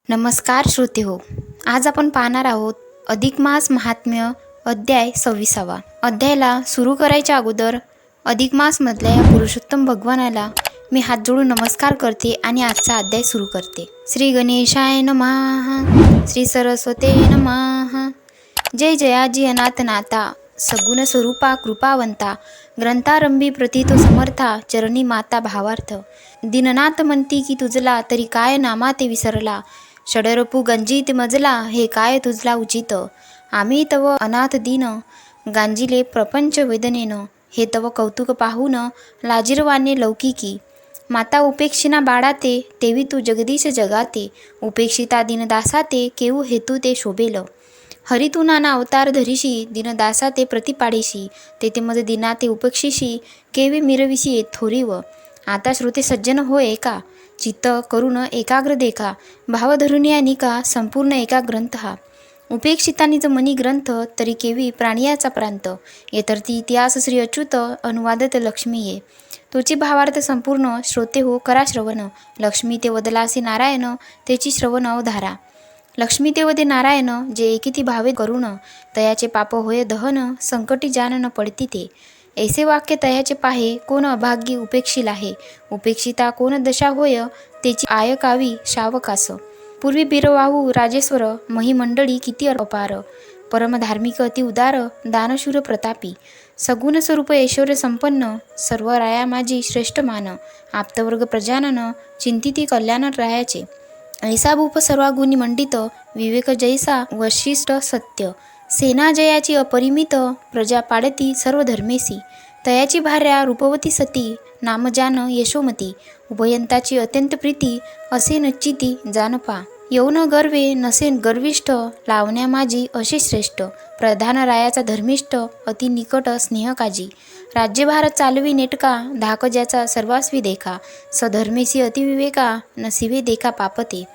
नमस्कार श्रोते हो. आज आपण पाहणार आहोत अधिक मास महात्म्य अध्याय 26. अध्यायाला सुरू करायच्या अगोदर अधिक मास मधल्या या पुरुषोत्तम भगवानाला मी हात जोडून नमस्कार करते आणि आजचा अध्याय सुरू करते. श्री गणेशाय नमः. श्री सरस्वते नमः. जय जयाजी अनाथ नाथा, सगुण स्वरूपा कृपावंता, ग्रंथारंभी प्रतितो समर्था, चरणी माता भावार्थ. दीननाथ म्हणती की तुझला, तरी काय नामा ते विसरला. षडरपू गंजित मजला, हे काय तुझला उचित. आम्ही तव अनाथ दीन, गांजिले प्रपंच वेदनेनं. हे तव कौतुक पाहून, लाजिरवाने लौकिकी. माता उपेक्षिना बाळाते, तेवी तू जगदीश जगाते. उपेक्षिता दीनदासाते, केऊ हेतू ते शोभेल. हरी तू नाना अवतार धरीशी, दीनदासा ते प्रतिपाडीशी. तेथे मज दीना ते उपेक्षिशी, केवी मिरविशी थोरीव. आता श्रोते सज्जन हो एका, चित्त करून एकाग्र देखा. भाव धरून या निका, संपूर्ण एका ग्रंथ हा. उपेक्षितानीच मनी ग्रंथ, तरी केवी प्राणियाचा प्रांत. येतरती इतिहास श्री अच्युत, अनुवादत लक्ष्मी ये. तोची भावार्थ संपूर्ण श्रोते हो करा श्रवण. लक्ष्मी ते वदलासी नारायण, तेची श्रवण अवधारा. लक्ष्मी ते वदे नारायण, जे एकिती भावे करुण. तयाचे पाप होय दहन, संकटी जान न पडती ते. ऐसे वाक्य तयाचे पाहे, कोण अभाग्य उपेक्षिल आहे. उपेक्षिता कोण दशा होय, तेची आयकावी शावकास. पूर्वी बिरवाहू राजेश्वर, महिमंडळी किती अपार. परमधार्मिक अति उदार, दानशूर प्रतापी. सगुण स्वरूप ऐश्वर्य संपन्न, सर्व राया माझी श्रेष्ठ मान. आप्तवर्ग प्रजानन, चिंतिती कल्याण रायाचे. ऐसा भूप सर्वागुणी मंडित, विवेक जैसा वशिष्ठ सत्य. सेना जयाची अपरिमित, प्रजा पाडती सर्व धर्मेसी. तयाची भार्या रूपवती सती, नामजान यशोमती. उभयंताची अत्यंत प्रीती, असे नच्चिती जानपा. यौन गर्वे नसे गर्विष्ठ, लावण्या माझी असे श्रेष्ठ. प्रधान रायाचा धर्मिष्ठ, अति निकट स्नेहकाजी. राज्यभार चालवी नेटका, धाक ज्याचा सर्वास्वी देखा. सधर्मेसी अतिविवेका, नसिवे देखा पापते.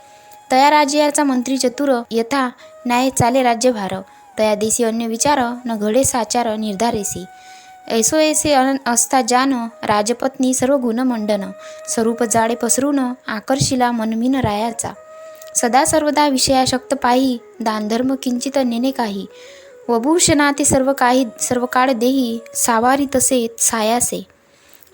तया राज्याचा मंत्री चतुर, यथा न्याय चाले राज्यभार. तया देशी अन्य विचार, न घडे साचार निर्धारेसी. ऐसो ऐसे असता जान, राजपत्नी सर्व गुणमंडन. स्वरूप जाळे पसरून, आकर्षिला मनमीन रायाचा. सदा सर्वदा विषयाशक्त पाही, दानधर्म किंचित नेणे काही. वभूषणा ते सर्व काही सर्व काळ देही, सावारी तसे सायासे.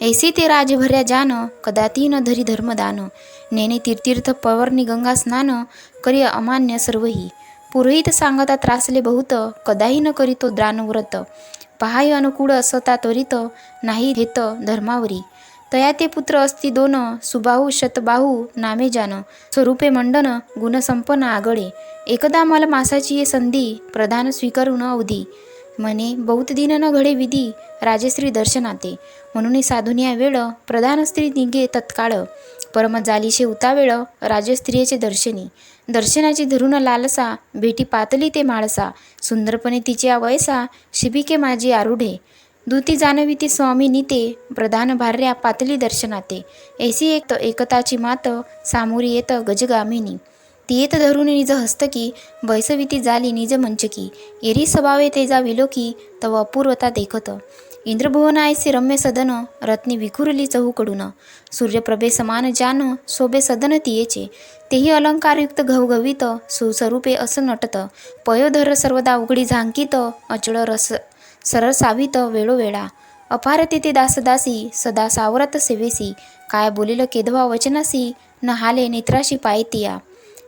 ऐसे ते राजभर्या जान, कदाती न धरी धर्मदान. नेणे तीर्थीर्थ पवर्णी गंगा स्नान, करी अमान्य सर्वही. पुरोहित सांगता त्रासले बहुत, कदाही न करीतो दानव्रत. पहाय अनुकूळ असता त्वरित, नाही घेत धर्मावरी. तया ते पुत्र असती दोन, सुबाहू शतबाहू नामे जान. स्वरूपे मंडन, गुणसंपन्न आगळे. एकदा मला मासाची ये संधी, प्रधान स्वीकारून अवधी. म्हणे बहुत दिन न घडे विधी, राजश्री दर्शनाते. म्हणून साधुनिया वेळ, प्रधान स्त्री निघे तत्काळ. परम जालीशे उतावेळ, राजस्त्रियेचे दर्शनी. दर्शनाची धरून लालसा, भेटी पातली ते माळसा. सुंदरपणे तिचे वयसा, शिबिके माझी आरूढे. दूती जानविती स्वामी नीते, प्रधान भार्या पातली दर्शनाते. ऐसी एकताची मात, सामोरी येत गजगामिनी. ती येत धरून निज हस्तकी, बैसविती झाली निज मंचकी. एरी स्वभावे तेजा विलोकी, तव अपूर्वता देखत. इंद्रभुवनायसी रम्य सदन, रत्नी विखुरली चहूकडून. सूर्यप्रभे समान जान, शोभे सदन तियेचे. तेही अलंकारयुक्त घवघवीत, सुस्वरूपे असं नटत. पयोधर सर्वदा उघडी झांकीत, अचळ रस सरळ सावित वेळोवेळा. अपार तेथे दासदासी, सदा सावरत सेवेसी. काय बोलिल केधवा वचनासी, न हाले नेत्राशी पायतिया.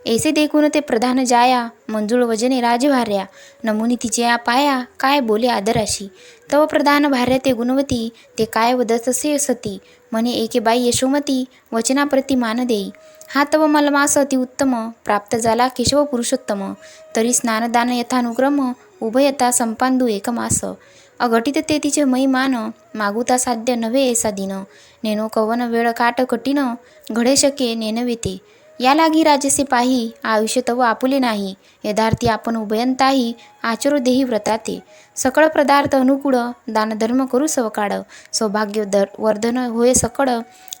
ऐसे देखून ते प्रधान जाया, मंजुळ वजने राजभार्या. नमुनी तिचे पाया, काय बोले आदराशी. तव प्रधान भार्या ते गुणवती, ते काय वदतसे सती. म्हणे एके बाई यशोमती, वचनाप्रती मान देई. हा तव मलमास अति उत्तम, प्राप्त झाला केशव पुरुषोत्तम. तरी स्नानदान यथानुक्रम, उभयता संपांदू एकमास. अघटित ते तिचे मै मान, मागुता साध्य नव्हे ऐसा दिन. नेनो कवन वेळ काट कठीण, घडे शके नेनवेते. या लागी राजसे पाही, आयुष्य तव आपुले नाही. यथार्थी आपण उभयंताही, आचरो देही व्रताते. सकळ पदार्थ अनुकूळ, दानधर्म करू सवकाळ. सौभाग्य वर्धन होय सकळ,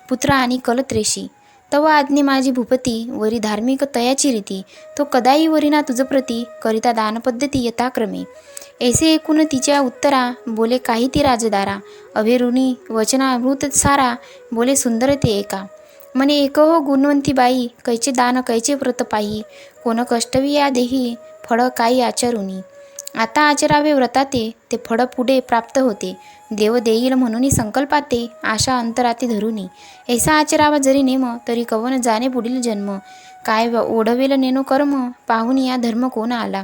पुत्र आणि कलत्रेशी. तव आज्ञे माझी भूपती, वरी धार्मिक तयाची रीती. तो कदाई वरिना तुझ प्रती, करिता दानपद्धती यथाक्रमे. ऐसे ऐकून तिच्या उत्तरा, बोले काही ती राजदारा. अभेरुनी वचनामृत सारा, बोले सुंदर ते एका. म्हणे एक हो गुणवंती बाई, कैचे दान कैचे व्रत पायी, कोण कष्टवी या देही, फळ काही आचरुनी. आता आचरावे व्रताते, ते फळ पुढे प्राप्त होते. देव देईल म्हणून संकल्पाते, आशा अंतराते धरुनी. ऐसा आचरावा जरी नेम, तरी कवन जाणे पुढील जन्म. काय ओढवेल नेनो कर्म, पाहून या धर्म कोण आला.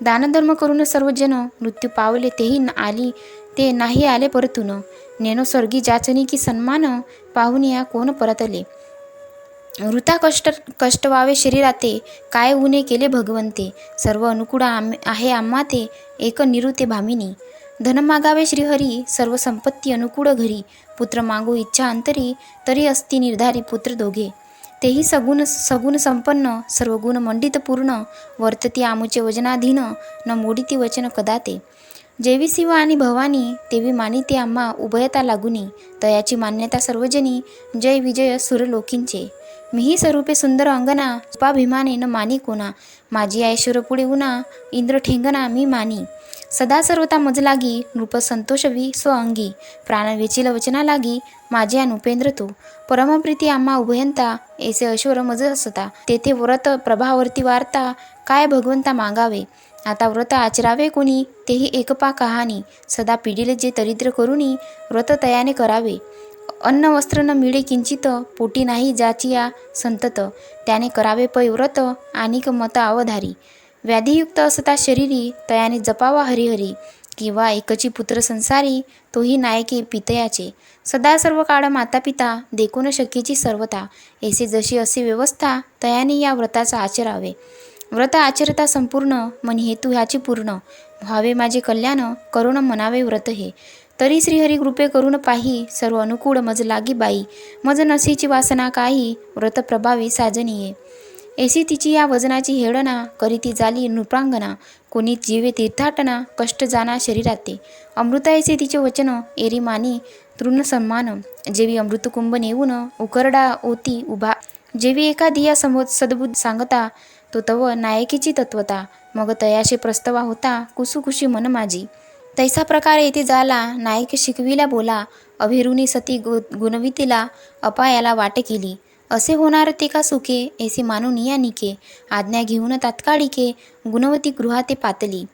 दानधर्म करून सर्वजन, मृत्यू पावले तेही आली, ते नाही आले परतून. नेनो स्वर्गी जाचनी की सन्मान, पाहून या कोण परतले. वृथा कष्ट व्हावे शरीराते, काय उणे केले भगवंते. सर्व अनुकूळ आहे आम्हा ते, एक निरुते भामिनी. धन मागावे श्रीहरी, सर्व संपत्ती अनुकूळ घरी. पुत्र मागू इच्छा अंतरी, तरी असती निर्धारी पुत्र दोघे. तेही सगुण संपन्न, सर्व गुण मंडित पूर्ण. वर्तती आमुचे वचनाधीन, न मोडिती वचन कदा ते. जेवी शिव आणि भवानी, तेवी मानिते आम्हा उभयता लागुनी. तयाची मान्यता सर्वजनी, जय विजय सुरलोकींचे. मीही स्वरूपे सुंदर अंगना, उपाभिमाने न मानी कोणा. माझी ऐश्वर पुढे उना, इंद्र ठेंगणा मी मानी. सदा सर्वता मज लागी, नृप संतोषवी स्वअंगी. प्राण वेचिल वचना लागी, माझे अनुपेंद्र तो. परमप्रीती आम्हा उभयंता, ऐसे ऐश्वर मज असता. तेथे व्रत प्रभावरती वार्ता, काय भगवंता मागावे. आता व्रत आचरावे कोणी, तेही एकपा कहाणी. सदा पिढीले जे दरिद्र करुणी, व्रत तयाने करावे. अन्न वस्त्र न मिळे किंचित, पोटी नाही जाचिया संतत. त्याने करावे पै व्रत, आणिक मत अवधारी. व्याधियुक्त असता शरीरी, तयाने जपावा हरिहरी. किंवा एकची पुत्र संसारी, तोही नायके पितयाचे. सदा सर्व काळ माता पिता, देखून शक्यची सर्वता. ऐसे जशी असे व्यवस्था, तयाने या व्रताचा आचरावे. व्रत आचरता संपूर्ण, मनी हेतू ह्याची पूर्ण. व्हावे माझे कल्याण, करुण म्हणावे व्रत हे. तरी श्रीहरी कृपे करून पाही, सर्व अनुकूळ मज लागी बाई. मज नसीची वासना काही, व्रत प्रभावी साजनीये. ऐसी तिची या वजनाची हेळना, करीती झाली नृपांगना. कोणी जीवे तीर्थाटना, कष्ट जाना शरीराते. अमृता ऐसे तिचे वचन, एरी मानी तृण सन्मान. जेवी अमृत कुंभ नेऊन, उकरडा ओती उभा. जेवी एका दिया सद्बुद्ध सांगता, तो तव नायकीची तत्वता. मग तयाशे प्रस्तवा होता, कुसुकुशी मन माझी. तैसा प्रकार येथे झाला, नायक शिकविला बोला. अभेरुनी सती गुणवितीला, अपायाला वाट केली. असे होणार ते का सुखे, ऐसे मानून या निके. आज्ञा घेऊन तात्काळिके, गुणवती गृहाते पातली.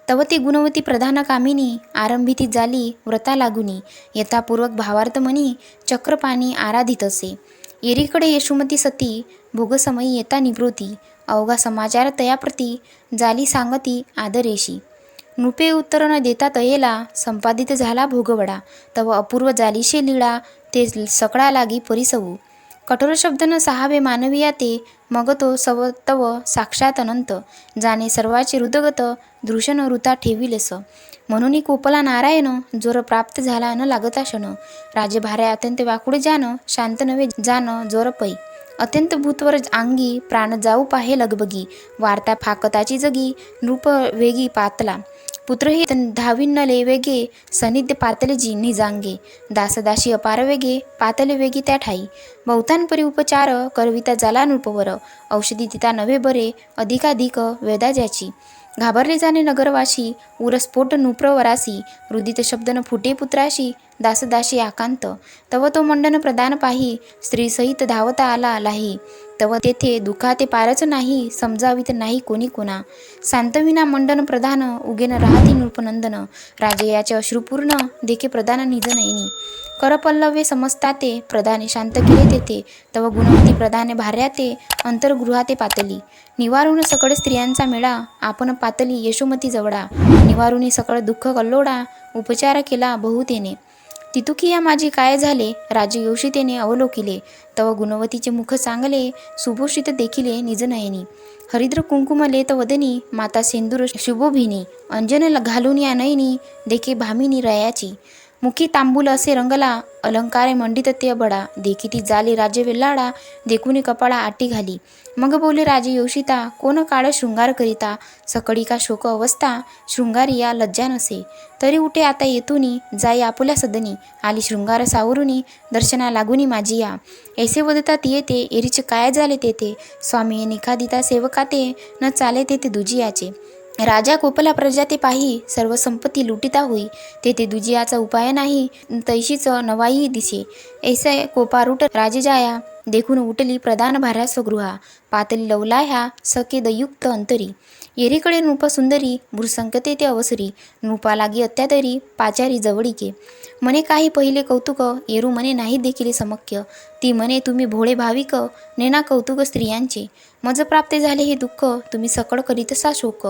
तव ते गुणवती प्रधान कामिनी, आरंभी ती झाली व्रता लागुनी. यथापूर्वक भावार्थ मनी, चक्रपाणी आराधित असे. एरीकडे यशुमती सती, भोगसमयी येता निवृत्ती. अवघा समाचार तयाप्रती, झाली सांगती आदरेशी. नृपे उत्तर न देता तयेला, संपादित झाला भोगवडा. तव अपूर्व झालीशे लीळा, ते सकळा लागी परिसवू. कठोर शब्द न सहावे मानविया ते, मग तो तव साक्षात अनंत. जाणे सर्वाचे हृदगत, दृश्य न ऋता ठेविलेस. म्हणून कोपला नारायण, जोर प्राप्त झाला न लागता क्षण. राजभार्या अत्यंत व्याकुळ जान, शांत नवे जान जोर पै. अत्यंत भूतवर अंगी, प्राण जाऊ पाहे लगबगी. वार्ता फाकताची जगी, नृप वेगी पातला. पुत्रही धाविन्नले वेगे, सनिध्य पातले जी निजांगे. दासदासी अपार वेगे, पातले वेगी त्या ठाई. बहुतांपरी उपचार, करविता झाला नृपवर. औषधी तिता नव्हे बरे, अधिकाधिक वेदा ज्याची. घाबरले जाणे नगरवाशी, उरस्फोट नृप्रवरासी. रुदित शब्द न फुटे पुत्राशी, दासदासी आकांत. तव तो मंडन प्रदान पाही, स्त्रीसहित धावता आला लाही. तव तेथे दुखाते पारच नाही, समजावीत नाही कोणी कोणा. सांतविना मंडन प्रधान, उगेन राहती नृपनंदन. राजयाचे अश्रुपूर्ण, देखे प्रधान निज नयनी. करपल्लवे समजताते, प्रधाने शांत केले तेथे. तव गुणवती प्रधाने भार्याते, अंतर्गृहाते पातली. निवारून सकळ स्त्रियांचा मेळा, आपण पातली यशोमती जवळा. निवारुनी सकळ दुःख कल्लोडा, उपचार केला बहुतेने. तितुकी माझी काय झाले, राजयोषितेने अवलोकिले. तव गुणवतीचे मुख चांगले, सुभूषित देखिले निजनयनी. हरिद्र कुंकुम लेत वदनी, माता सिंदूर शुभोभिनी. अंजन घालून या नयनी, देखे भामिनी रयाची. मुखी तांबूल असे रंगला, अलंकारे मंडित ते बडा. देखी ती जाली राज्य वेल्लाडा, देखुनी कपाळा आटी घाली. मग बोले राजे योषिता, कोण काळ शृंगार करिता. सकळी का शोक अवस्था, शृंगारी या लज्जा नसे. तरी उठे आता येतुनी, जाई आपुल्या सदनी. आली शृंगार सावरुनी, दर्शना लागुनी माझी या. ऐसे वदता ती येते, एरीचे काय झाले तेथे. स्वामी निखादिता सेवकाते, न चाले तेथे दुजियाचे. राजा कोपला प्रजा ते पाही, सर्व संपत्ती लुटिता होई. तेथे दुजियाचा उपाय नाही, तैशीच नवाई दिसे. ऐसे कोपारूट राजे जाया, देखून उठली प्रधान भारा स्वगृहा. पातली लवला ह्या सके दयुक्त अंतरी. येरीकडे नृप सुंदरी, भृसंकते ते अवसरी. नृपा लागी अत्यादरी, पाचारी जवळीके. म्हणे काही पहिले कौतुक, येरू म्हणे नाही देखील समक्य. ती म्हणे तुम्ही भोळे भाविक, नेना कौतुक स्त्रियांचे. मज प्राप्त झाले हे दुःख, तुम्ही सकळ करीतसा शोक.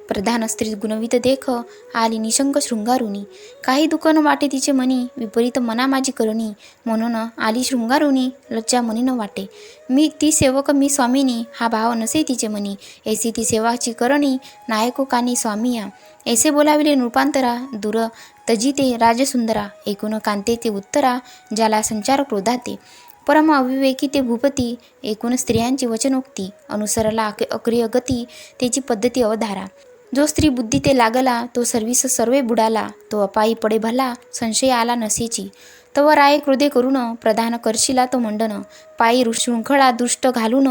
प्रधान स्त्री गुणवित देख, आली निशंक शृंगारुनी. काही दुःख न वाटे तिचे मनी, विपरीत मना माझी करणी. म्हणून आली शृंगारुनी, लज्जा मनी न वाटे. मी ती सेवक मी स्वामिनी, हा भाव नसे तिचे मनी. ऐसी ती सेवाची करणी, नायको कानी स्वामिया. ऐसे बोलाविले नृपांतरा, दूर तजिते राजसुंदरा. एकूण कांते ते उत्तरा, ज्याला संचार क्रोधाते. परम अविवेकी ते भूपती, एकूण स्त्रियांची वचनोक्ती. अनुसरला अक्रिय गती, त्याची पद्धती अवधारा. जो स्त्री बुद्धी ते लागला, तो सर्विस सर्वे बुडाला. तो अपायी पडे भला, संशय आला नसेची. तव राये क्रोधे करून, प्रधान करशिला तो मंडन. पायी शृंखळा दुष्ट घालून,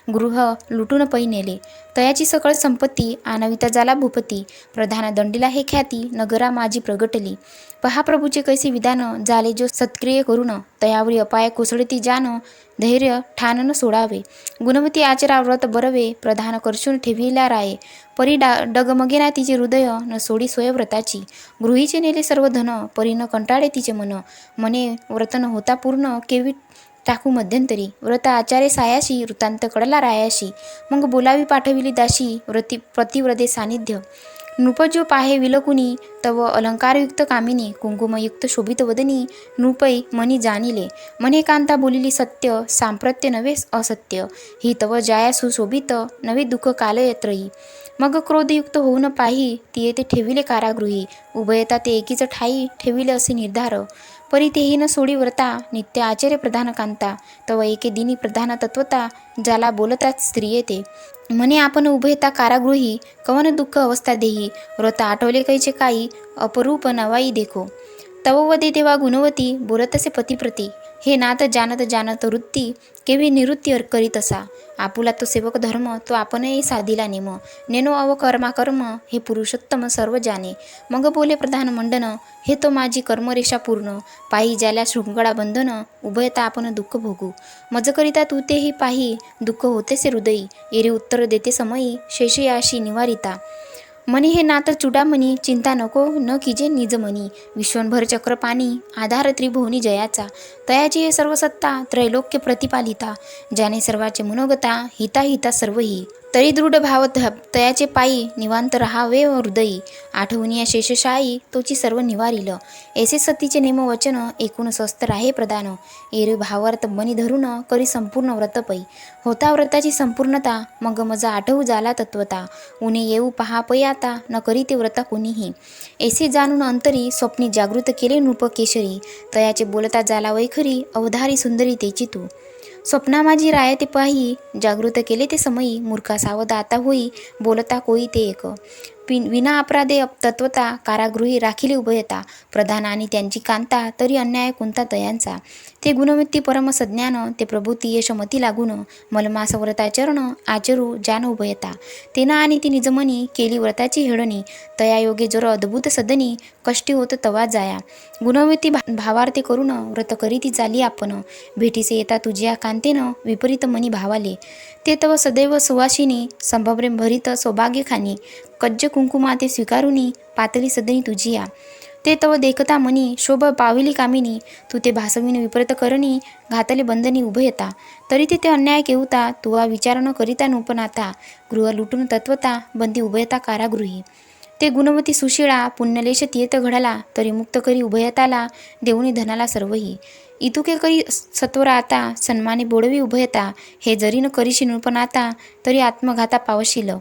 गृह लुटून पै नेले. तयाची सकळ संपत्ती, आनविता झाला भूपती. प्रधान दंडीला हे ख्याती, नगरा माझी प्रगटली. पहा प्रभूचे कैसे विधान, झाले जो सत्क्रिय करून. तयावरी अपाय कोसळती जान, धैर्य ठाण न सोडावे. गुणवती आचरा व्रत बरवे, प्रधान करशून ठेविल्या राये. परी डगमगेना तिचे हृदय, न सोडी स्वयव्रताची. गृहीचे नेले सर्व धन, परी न कंटाळे तिचे मन. मने व्रत न होता पूर्ण, केवी टाकू मध्यंतरी. व्रत आचारे सायाशी, वृत्तांत कडला रायाशी. मग बोलावी पाठविली दाशी, प्रतिव्रते सानिध्य. नृपजो पाहे विलकुनी, तव अलंकारयुक्त कामिनी. कुंकुमयुक्त शोभित वदनी, नृपै मनी जाणिले. म्हणे कांता बोलिली सत्य, सांप्रत्य नवे असत्य. ही तव जाया सुशोभित, नवे दुःख कालयत्रयी. मग क्रोधयुक्त होऊन पाही, ती येथे ठेविले कारागृही. उभयता ते एकीच ठाई, ठेविले असे निर्धार. परी तेही न सोडी व्रता, नित्य आचार्य प्रधान कांता. तव एके दिनी प्रधान तत्वता, ज्याला बोलतात स्त्रिये ते. म्हणे आपण उभयता कारागृही, कवन दुःख अवस्था देही. व्रत आठवले कैचे काही, अपरूप नवाई देखो. तव वदे देवा गुणवती, बोलतसे पतिप्रती. हे नात जानत जानत वृत्ती, केवी निवृत्ती करीत असा. आपुला तो सेवक धर्म, तो आपणही साधिला नेम. नेनो अवकर्मा कर्म, हे पुरुषोत्तम सर्व जाणे. मग बोले प्रधान मंडन, हे तो माझी कर्मरेषा पूर्ण. पायी ज्याला शृंखळा बंधन, उभयता आपण दुःख भोगू. मज करिता तू तेही पाही, दुःख होतेसे हृदयी. एरी उत्तर देते समयी, शेषयाशी निवारिता. मनी हे नात चुडामणी, चिंता नको न कीजे निजमनी. विश्वंभर चक्रपाणी, आधार त्रिभुवनी जयाचा. तयाची हे सर्व सत्ता, त्रैलोक्य प्रतिपालिता. ज्याने सर्वाचे मनोगता, हिता हिता सर्वही. तरी दृढ भाव तयाचे पायी, निवांत रहावे हृदयी. आठवणी या शेषशायी, तोची सर्व निवारिल. ऐसे सतीचे नेम वचन, एकूण स्वस्त राहे प्रदान. एरी भावार्थ बनी धरून, करी संपूर्ण व्रतपै. होता व्रताची संपूर्णता, मग मजा आठवू झाला तत्वता. उणे येऊ पहा पै आता, न करी ते व्रता कोणीही. ऐसे जाणून अंतरी, स्वप्नी जागृत केले नृप केशरी. तयाचे बोलता झाला वैखरी, अवधारी सुंदरी तेची तू. स्वप्ना माझी राय ते पाही, जागृत केले ते समयी. मूर्खा सावध आता होई, बोलता कोई ते एक. विना अपराधे तत्वता, कारागृही राखिले उभयता. प्रधान आणि त्यांची कांता, तरी अन्याय कोणता तयांचा. ते गुणवत्ती परम सज्ञान, ते प्रभूती यशमती लागून. मलमास व्रताचरण, आचरू जान उभयता. तेना आणि ती निजमनी, केली व्रताची हेळणी. तया योगे जर अद्भुत सदनी, कष्टी होत तवा जाया. गुणवत्ती भावार्थे करून, व्रत करीती झाली आपण. भेटीसे येता तुझ्या कांतेनं, विपरीत मनी भावाले. ते तव सदैव सुवासिनी, संभ्रम भरित सौभाग्य खानी. कज्ज कुंकुमा ते स्वीकारुनी, पातळी सदनी तुझिया. ते तव देखता मनी, शोभ पाविली कामिनी. तू ते भासविन विपरीत करणी, घातले बंधनी उभयता. तरी ते अन्याय केवता, तुवा विचार न करिता नूपनाता. गृह लुटून तत्वता, बंदी उभयता कारागृही. ते गुणवती सुशिळा, पुण्यलेश तियत घडला. तरी मुक्त करी उभयताला, देऊनी धनाला सर्वही. इतुके करी सत्वरा आता, सन्माने बोडवी उभयता. हे जरी न करीशी नृपनाता, तरी आत्मघाता पावशील.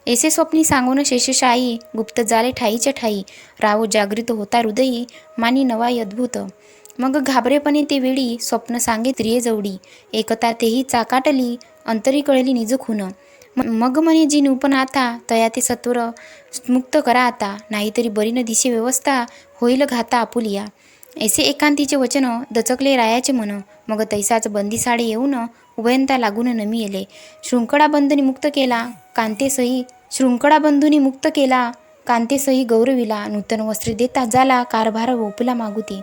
ऐसे स्वप्नी सांगून शेषशायी, गुप्त जाले ठाईच्या ठाई. राव जागृत होता हृदयी, मानी नवाई अद्भुत. मग घाबरेपणे ते वेळी, स्वप्न सांगे त्रिये जवडी. एकता तेही चाकाटली, अंतरी कळली निज खून. मग म्हणे जी नूपनाथा, तया ते सत्वर मुक्त करा आता. नाहीतरी बरी न दिसे व्यवस्था, होईल घाता आपुलिया. ऐसे एकांतीचे वचन, दचकले रायाचे मन. मग तैसाच बंदीसाडे येऊन, उभयंता लागून नमी येले. शृंखळा बंधनी मुक्त केला, कांतेसही शृंखळा बंधूंनी मुक्त केला, कांतेसही गौरविला. नूतन वस्त्रे देता झाला, कारभार ओपला मागुती.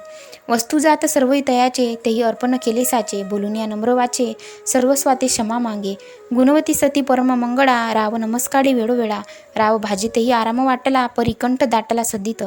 वस्तू जात सर्वही तयाचे, तेही अर्पण केले साचे. बोलून या नम्र वाचे, सर्वस्वाते क्षमा मागे. गुणवती सती परम मंगळा, राव नमस्काळी वेळोवेळा. राव भाजीतही आराम वाटला, परी कंठ दाटला सदित.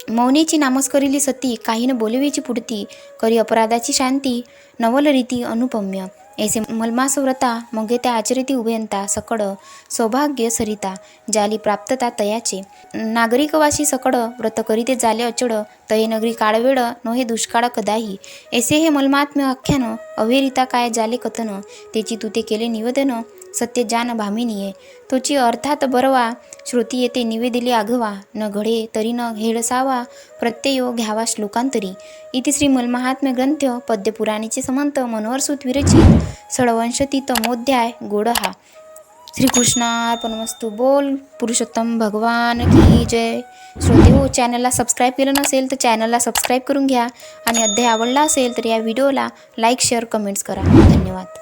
मौनेची नामस करिली सती, काही न बोलवेची पुढती. करी अपराधाची शांती, नवल रीती अनुपम्य. ऐसे मलमास व्रता, मगे त्या आचरिती उभयंता. सकड सौभाग्य सरिता, जाली प्राप्तता तयाचे. नागरिक वाशी सकड, व्रत करीते झाले अचड. तये नगरी काळवेळ, नोहे दुष्काळ कदाही. ऐसे हे मलमात्म्य आख्यान, अवेरिता काय जाले कथन. तेची तू ते केले निवेदन, सत्य जान भामिनीये. तोची अर्थात बरवा, श्रुती येते निवेदिली आघवा. न घडे तरी न हेळसावा, प्रत्ययो घ्यावा श्लोकांतरी. इति श्री मलमाहात्म्य ग्रंथ पद्यपुराणीचे समंत मनोहरसूत विरचित षडवंशतीत मोध्याय गोड हा. श्रीकृष्णार्पणमस्तु. बोल पुरुषोत्तम भगवान की जय. श्रोतेहो, चॅनलला सबस्क्राईब केलं नसेल तर चॅनलला सबस्क्राईब करून घ्या आणि अध्याय आवडला असेल तर या व्हिडिओला लाईक शेअर कमेंट्स करा. धन्यवाद.